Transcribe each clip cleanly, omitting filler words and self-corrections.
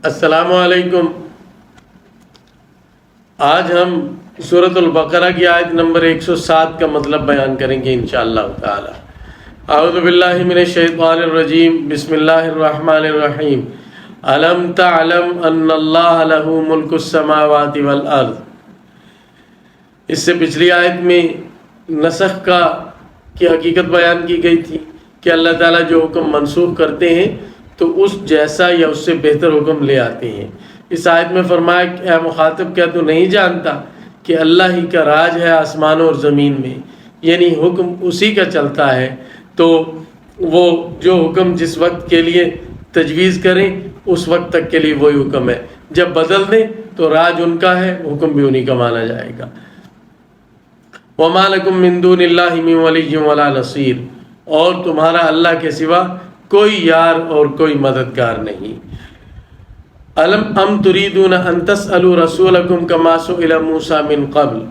السلام علیکم۔ آج ہم سورۃ البقرہ کی آیت نمبر 107 کا مطلب بیان کریں گے انشاءاللہ تعالی۔ اعوذ باللہ من الشیطان الرجیم، بسم اللہ الرحمن الرحیم۔ الم تعلم ان اللہ لہ ملک السماوات والارض۔ اس سے پچھلی آیت میں نسخ کی حقیقت بیان کی گئی تھی کہ اللہ تعالیٰ جو حکم منسوخ کرتے ہیں تو اس جیسا یا اس سے بہتر حکم لے آتے ہیں۔ اس آیت میں فرمایا کہ اے مخاطب، کیا تو نہیں جانتا کہ اللہ ہی کا راج ہے آسمانوں اور زمین میں، یعنی حکم اسی کا چلتا ہے، تو وہ جو حکم جس وقت کے لیے تجویز کریں اس وقت تک کے لیے وہی حکم ہے، جب بدل دیں تو راج ان کا ہے، حکم بھی انہی کا مانا جائے گا۔ وَمَا لَكُم مِّن دُونِ اللَّهِ مِن وَلِيٍّ وَلَا نَصِيرٍ، اور تمہارا اللہ کے سوا کوئی یار اور کوئی مددگار نہیں۔ الم ام تريدون ان تسألوا رسولكم كما سئل موسى من قبل،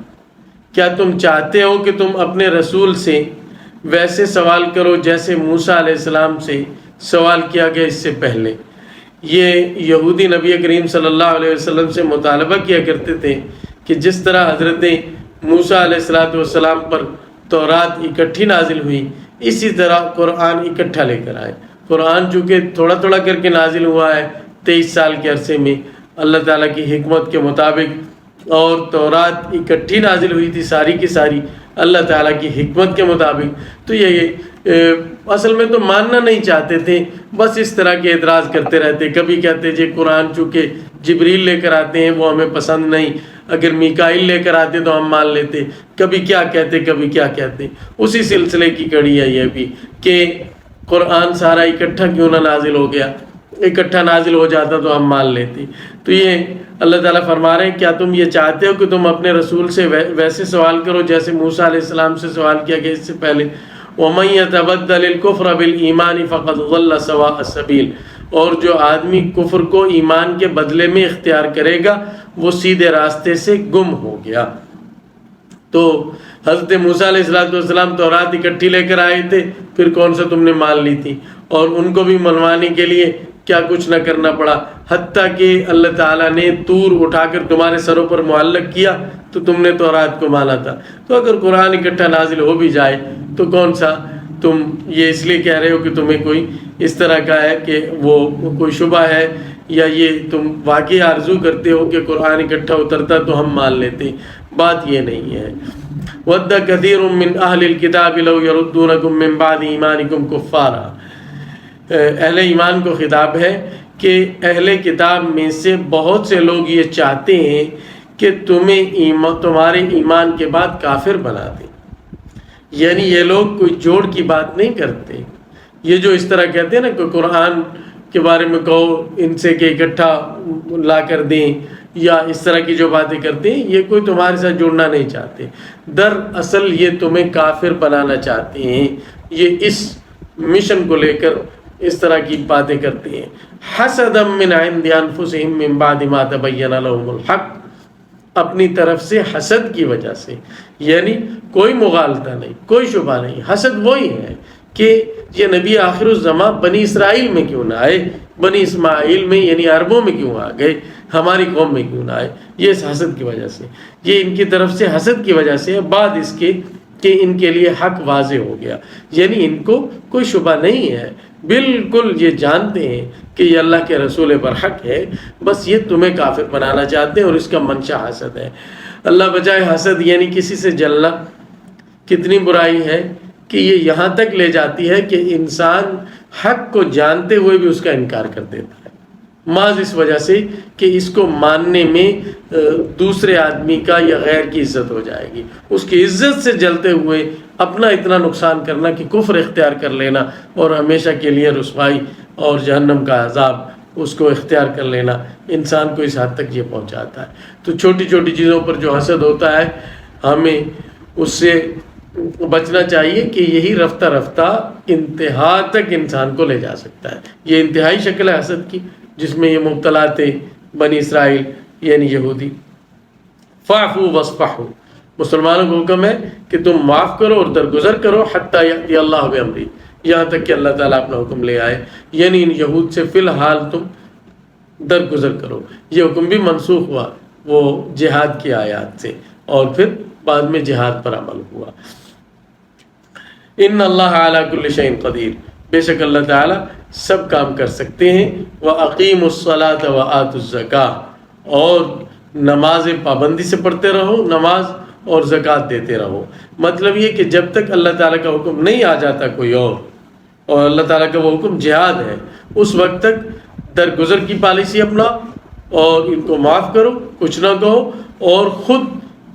کیا تم چاہتے ہو کہ تم اپنے رسول سے ویسے سوال کرو جیسے موسیٰ علیہ السلام سے سوال کیا گیا اس سے پہلے۔ یہ یہودی نبی کریم صلی اللہ علیہ وسلم سے مطالبہ کیا کرتے تھے کہ جس طرح حضرت موسیٰ علیہ السلام پر تورات اکٹھی نازل ہوئی، اسی طرح قرآن اکٹھا لے کر آئے۔ قرآن چونکہ تھوڑا تھوڑا کر کے نازل ہوا ہے 23 سال کے عرصے میں اللہ تعالیٰ کی حکمت کے مطابق، اور تورات اکٹھی نازل ہوئی تھی ساری کی ساری اللہ تعالیٰ کی حکمت کے مطابق، تو یہ اصل میں تو ماننا نہیں چاہتے تھے، بس اس طرح کے اعتراض کرتے رہتے۔ کبھی کہتے جی قرآن چونکہ جبریل لے کر آتے ہیں وہ ہمیں پسند نہیں، اگر میکائیل لے کر آتے تو ہم مان لیتے، کبھی کیا کہتے کبھی کیا کہتے۔ اسی سلسلے کی کڑی ہے یہ بھی کہ قرآن سارا اکٹھا کیوں نہ نازل ہو گیا، اکٹھا نازل ہو جاتا تو ہم مان لیتے۔ تو یہ اللہ تعالیٰ فرما رہے ہیں کیا تم یہ چاہتے ہو کہ تم اپنے رسول سے ویسے سوال کرو جیسے موسیٰ علیہ السلام سے سوال کیا گیا اس سے پہلے۔ وَمَن يَتَبَدَّلِ الْكُفْرَ بِالْإِيمَانِ فَقَدْ ضَلَّ سَوَاءَ السَّبِيلِ، اور جو آدمی کفر کو ایمان کے بدلے میں اختیار کرے گا وہ سیدھے راستے سے گم ہو گیا۔ تو حضرت موسیٰ علیہ السلام تورات اکٹھی لے کر آئے تھے، پھر کون سا تم نے مان لی تھی، اور ان کو بھی منوانے کے لیے کیا کچھ نہ کرنا پڑا، حتیٰ کہ اللہ تعالیٰ نے طور اٹھا کر تمہارے سروں پر معلق کیا تو تم نے تورات کو مانا تھا۔ تو اگر قرآن اکٹھا نازل ہو بھی جائے تو کون سا تم یہ اس لیے کہہ رہے ہو کہ تمہیں کوئی اس طرح کا ہے کہ وہ کوئی شبہ ہے، یا یہ تم واقعی آرزو کرتے ہو کہ قرآن اکٹھا اترتا تو ہم مان لیتے، بات یہ نہیں ہے۔ وَدَّ كَثِيرٌ مِّنْ أَهْلِ الْكِتَابِ لَوْ يَرُدُّونَكُم مِّن بَعْدِ إِيمَانِكُمْ كُفَّارًا، اہل ایمان کو خطاب ہے کہ اہل کتاب میں سے بہت سے لوگ یہ چاہتے ہیں کہ تمہارے ایمان کے بعد کافر بنا دیں، یعنی یہ لوگ کوئی جوڑ کی بات نہیں کرتے۔ یہ جو اس طرح کہتے ہیں نا کہ قرآن کے بارے میں کہو ان سے کہ اکٹھا لا کر دیں، یا اس طرح کی جو باتیں کرتے ہیں، یہ کوئی تمہارے ساتھ جڑنا نہیں چاہتے، دراصل یہ تمہیں کافر بنانا چاہتے ہیں۔ یہ اس مشن کو لے کر اس طرح کی باتیں کرتے ہیں۔ حسدا من عند انفسهم من بعد ما تبين لهم الحق، اپنی طرف سے حسد کی وجہ سے، یعنی کوئی مغالطہ نہیں، کوئی شبہ نہیں، حسد وہی ہے کہ یہ نبی آخر الزماں بنی اسرائیل میں کیوں نہ آئے، بنی اسماعیل میں یعنی عربوں میں کیوں آ گئے، ہماری قوم میں کیوں نہ آئے، یہ اس حسد کی وجہ سے، یہ ان کی طرف سے حسد کی وجہ سے ہے، بعد اس کے کہ ان کے لیے حق واضح ہو گیا، یعنی ان کو کوئی شبہ نہیں ہے، بالکل یہ جانتے ہیں کہ یہ اللہ کے رسول پر حق ہے، بس یہ تمہیں کافر بنانا چاہتے ہیں اور اس کا منشا حسد ہے۔ اللہ بچائے حسد یعنی کسی سے جلنا، کتنی برائی ہے کہ یہ یہاں تک لے جاتی ہے کہ انسان حق کو جانتے ہوئے بھی اس کا انکار کر دیتا ہے، محض اس وجہ سے کہ اس کو ماننے میں دوسرے آدمی کا یا غیر کی عزت ہو جائے گی، اس کی عزت سے جلتے ہوئے اپنا اتنا نقصان کرنا کہ کفر اختیار کر لینا اور ہمیشہ کے لیے رسوائی اور جہنم کا عذاب اس کو اختیار کر لینا، انسان کو اس حد تک یہ پہنچاتا ہے۔ تو چھوٹی چھوٹی چیزوں پر جو حسد ہوتا ہے ہمیں اس سے بچنا چاہیے کہ یہی رفتہ رفتہ انتہا تک انسان کو لے جا سکتا ہے۔ یہ انتہائی شکل ہے حسد کی جس میں یہ مبتلا تھے بنی اسرائیل یعنی یہودی۔ فاعفوا واصفحوا، مسلمانوں کو حکم ہے کہ تم معاف کرو اور درگزر کرو، حتی یأتی اللہ بامرہ، یہاں تک کہ اللہ تعالیٰ اپنا حکم لے آئے، یعنی ان یہود سے فی الحال تم درگزر کرو۔ یہ حکم بھی منسوخ ہوا وہ جہاد کی آیات سے، اور پھر بعد میں جہاد پر عمل ہوا۔ ان اللہ علی کل شیء قدیر، بے شک اللہ تعالیٰ سب کام کر سکتے ہیں۔ وَأَقِیمُوا الصَّلَاةَ وَآتُوا الزَّکَاةَ، اور نماز پابندی سے پڑھتے رہو، نماز اور زکوٰۃ دیتے رہو۔ مطلب یہ کہ جب تک اللہ تعالیٰ کا حکم نہیں آ جاتا کوئی اور اللہ تعالیٰ کا وہ حکم جہاد ہے، اس وقت تک درگزر کی پالیسی اپنا اور ان کو معاف کرو، کچھ نہ کہو، اور خود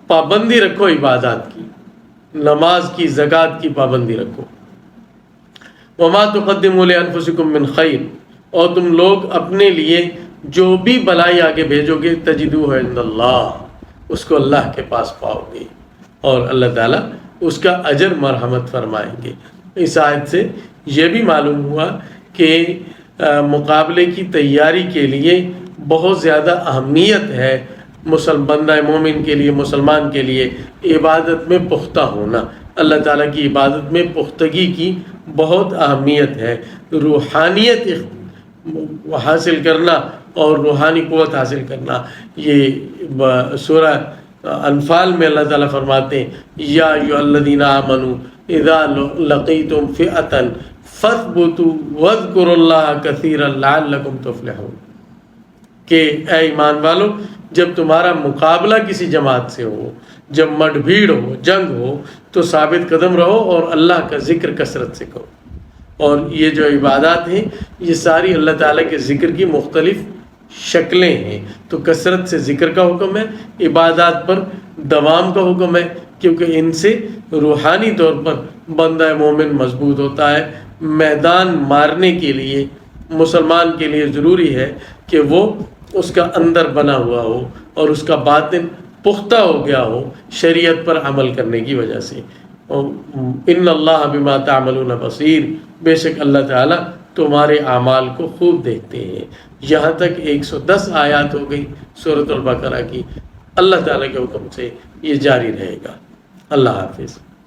پابندی رکھو عبادات کی، نماز کی، زکوٰۃ کی پابندی رکھو۔ وما تقدموا لانفسکم من خیر، اور تم لوگ اپنے لیے جو بھی بلائی آگے بھیجو گے تجدوہ عند اللہ، اس کو اللہ کے پاس پاؤ گے، اور اللہ تعالیٰ اس کا اجر مرحمت فرمائیں گے۔ اس آیت سے یہ بھی معلوم ہوا کہ مقابلے کی تیاری کے لیے بہت زیادہ اہمیت ہے بندہ مومن کے لیے، مسلمان کے لیے عبادت میں پختہ ہونا۔ اللہ تعالیٰ کی عبادت میں پختگی کی بہت اہمیت ہے۔ روحانیت حاصل کرنا اور روحانی قوت حاصل کرنا، یہ سورہ انفال میں اللہ تعالیٰ فرماتے ہیں یا ایھا الذین آمنوا اذا لقیتم فئۃ فاثبتوا واذکروا اللہ کثیرا لعلکم تفلحون، کہ اے ایمان والو، جب تمہارا مقابلہ کسی جماعت سے ہو، جب مڈ بھیڑ ہو، جنگ ہو، تو ثابت قدم رہو اور اللہ کا ذکر کثرت سے کرو۔ اور یہ جو عبادات ہیں یہ ساری اللہ تعالیٰ کے ذکر کی مختلف شکلیں ہیں، تو کثرت سے ذکر کا حکم ہے، عبادات پر دوام کا حکم ہے، کیونکہ ان سے روحانی طور پر بندہ مومن مضبوط ہوتا ہے۔ میدان مارنے کے لیے مسلمان کے لیے ضروری ہے کہ وہ اس کا اندر بنا ہوا ہو اور اس کا باطن پختہ ہو گیا ہو شریعت پر عمل کرنے کی وجہ سے۔ ان اللہ بما تعملون بصیر، بے شک اللہ تعالیٰ تمہارے اعمال کو خوب دیکھتے ہیں۔ یہاں تک 110 آیات ہو گئی سورۃ البقرہ کی۔ اللہ تعالیٰ کے حکم سے یہ جاری رہے گا۔ اللہ حافظ۔